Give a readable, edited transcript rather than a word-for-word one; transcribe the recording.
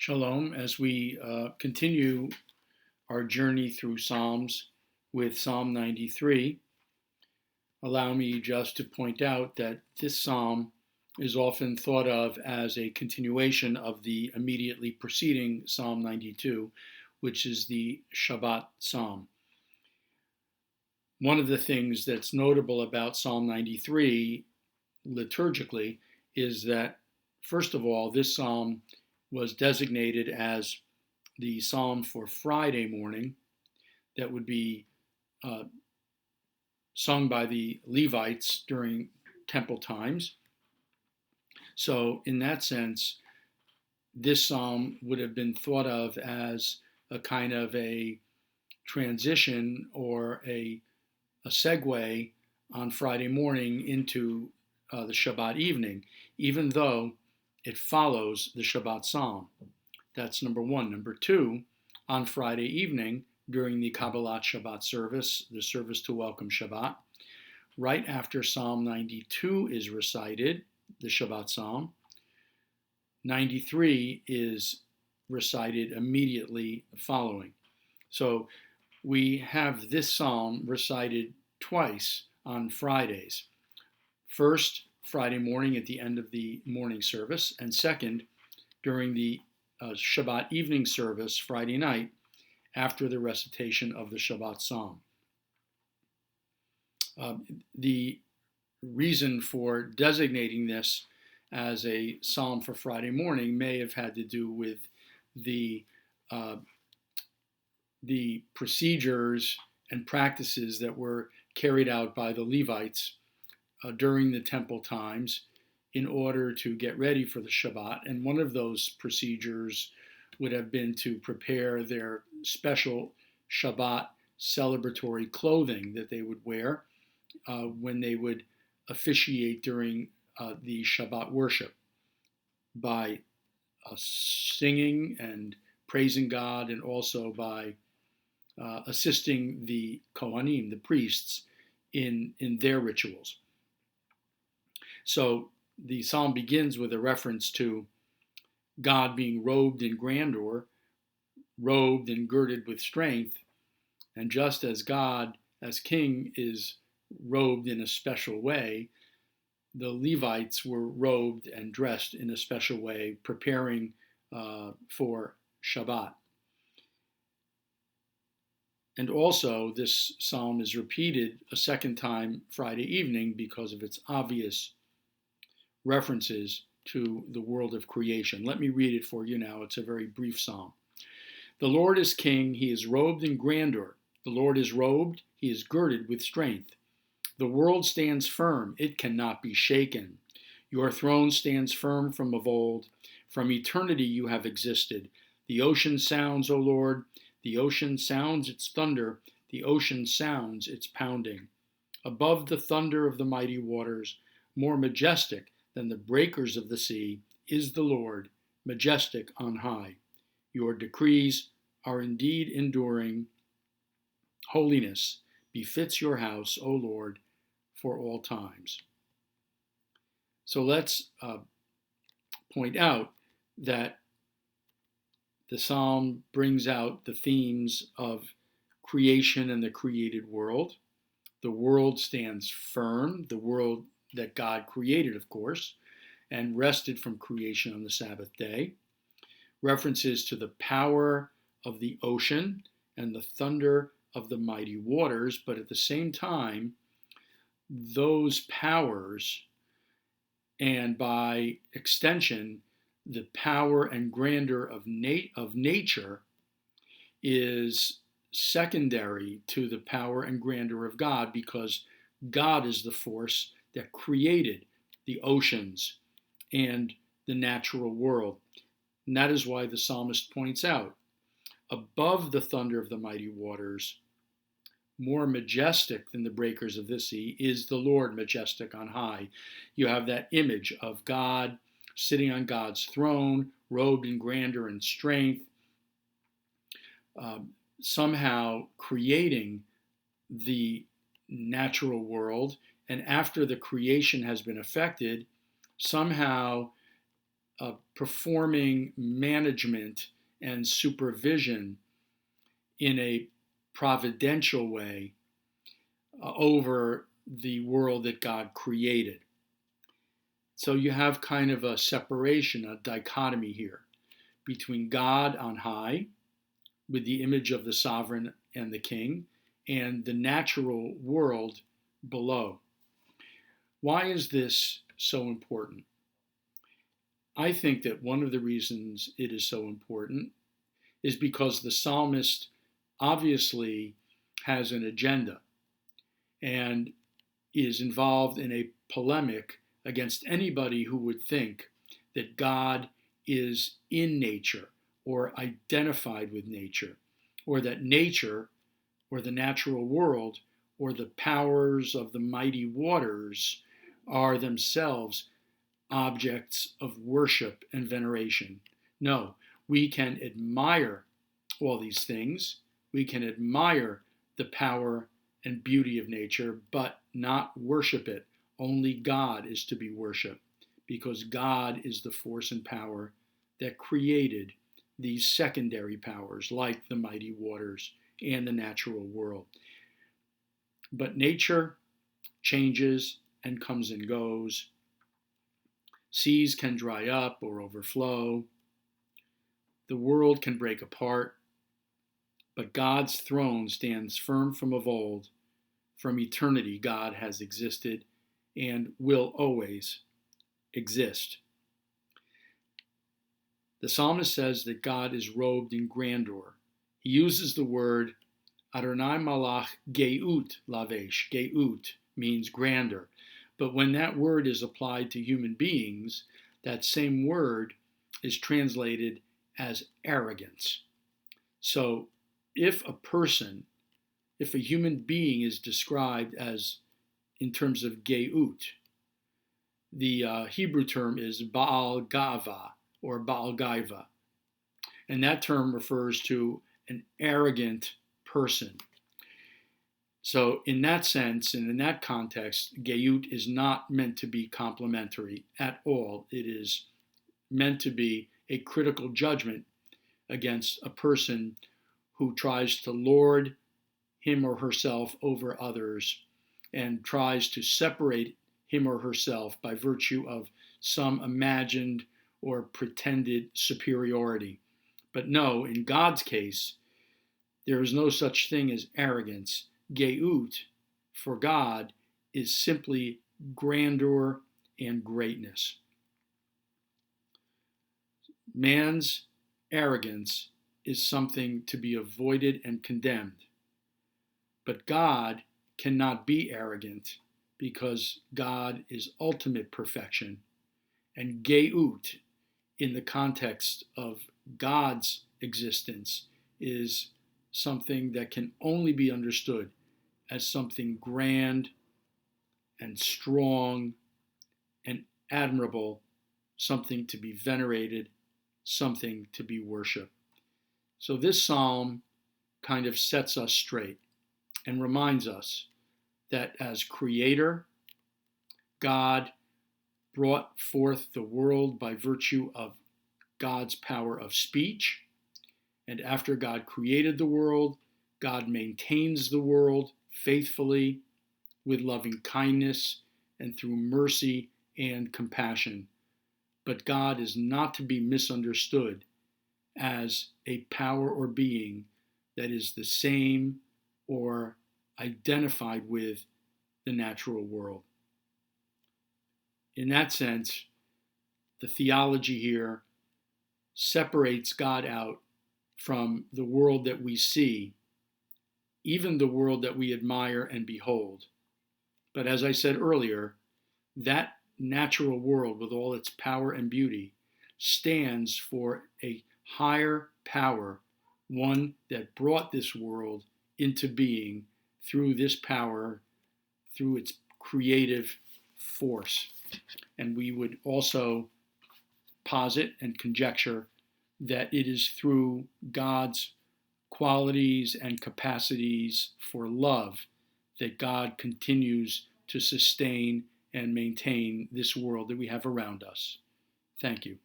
Shalom, as we continue our journey through Psalms with Psalm 93, allow me just to point out that this psalm is often thought of as a continuation of the immediately preceding Psalm 92, which is the Shabbat psalm. One of the things that's notable about Psalm 93 liturgically is that, first of all, this psalm was designated as the psalm for Friday morning that would be uh, sung by the Levites during temple times. So, in that sense, this psalm would have been thought of as a kind of a transition or a segue on Friday morning into the Shabbat evening, even though it follows the Shabbat psalm. That's number one. Number two, on Friday evening, during the Kabbalat Shabbat service, the service to welcome Shabbat, right after Psalm 92 is recited, the Shabbat psalm, 93 is recited immediately following. So we have this psalm recited twice on Fridays. First, Friday morning at the end of the morning service, and second, during the Shabbat evening service, Friday night, after the recitation of the Shabbat psalm. The reason for designating this as a psalm for Friday morning may have had to do with the uh, the procedures and practices that were carried out by the Levites during the temple times in order to get ready for the Shabbat. And one of those procedures would have been to prepare their special Shabbat celebratory clothing that they would wear when they would officiate during the Shabbat worship by singing and praising God, and also by assisting the Kohanim, the priests, in their rituals. So the psalm begins with a reference to God being robed in grandeur, robed and girded with strength, and just as God, as king, is robed in a special way, the Levites were robed and dressed in a special way, preparing for Shabbat. And also, this psalm is repeated a second time Friday evening because of its obvious references to the world of creation. Let me read it for you now. It's a very brief psalm. The Lord is king, he is robed in grandeur. The Lord is robed, he is girded with strength. The world stands firm, it cannot be shaken. Your throne stands firm from of old. From eternity you have existed. The ocean sounds, O Lord. The ocean sounds its thunder. The ocean sounds its pounding. Above the thunder of the mighty waters, more majestic than the breakers of the sea, is the Lord, majestic on high. Your decrees are indeed enduring. Holiness befits your house, O Lord, for all times. So let's point out that the psalm brings out the themes of creation and the created world. The world stands firm, the world that God created, of course, and rested from creation on the Sabbath day. References to the power of the ocean and the thunder of the mighty waters, but at the same time, those powers, and by extension, the power and grandeur of nature, is secondary to the power and grandeur of God, because God is the force that created the oceans and the natural world. And that is why the psalmist points out, above the thunder of the mighty waters, more majestic than the breakers of the sea, is the Lord, majestic on high. You have that image of God sitting on God's throne, robed in grandeur and strength, somehow creating the natural world, and after the creation has been effected, somehow performing management and supervision in a providential way over the world that God created. So you have kind of a separation, a dichotomy here between God on high, with the image of the sovereign and the king, and the natural world below. Why is this so important? I think that one of the reasons it is so important is because the psalmist obviously has an agenda and is involved in a polemic against anybody who would think that God is in nature or identified with nature, or that nature or the natural world or the powers of the mighty waters are themselves objects of worship and veneration. No, we can admire all these things. We can admire the power and beauty of nature, but not worship it. Only God is to be worshiped, because God is the force and power that created these secondary powers like the mighty waters and the natural world. But nature changes and comes and goes. Seas can dry up or overflow. The world can break apart. But God's throne stands firm from of old. From eternity, God has existed and will always exist. The psalmist says that God is robed in grandeur. He uses the word Adonai Malach Geut Lavesh. Geut means grandeur. But when that word is applied to human beings, that same word is translated as arrogance. So if a human being is described as in terms of Geut, the Hebrew term is Baal Gava or Baal Gaiva. And that term refers to an arrogant person. So in that sense and in that context, Geut is not meant to be complimentary at all. It is meant to be a critical judgment against a person who tries to lord him or herself over others and tries to separate him or herself by virtue of some imagined or pretended superiority. But no, in God's case, there is no such thing as arrogance. Geut, for God, is simply grandeur and greatness. Man's arrogance is something to be avoided and condemned. But God cannot be arrogant because God is ultimate perfection. And Geut, in the context of God's existence, is something that can only be understood as something grand and strong and admirable, something to be venerated, something to be worshiped. So this psalm kind of sets us straight and reminds us that as creator, God brought forth the world by virtue of God's power of speech. And after God created the world, God maintains the world faithfully with loving kindness and through mercy and compassion. But God is not to be misunderstood as a power or being that is the same or identified with the natural world. In that sense, the theology here separates God out from the world that we see, even the world that we admire and behold. But as I said earlier, that natural world with all its power and beauty stands for a higher power, one that brought this world into being through this power, through its creative force. And we would also posit and conjecture that it is through God's qualities and capacities for love that God continues to sustain and maintain this world that we have around us. Thank you.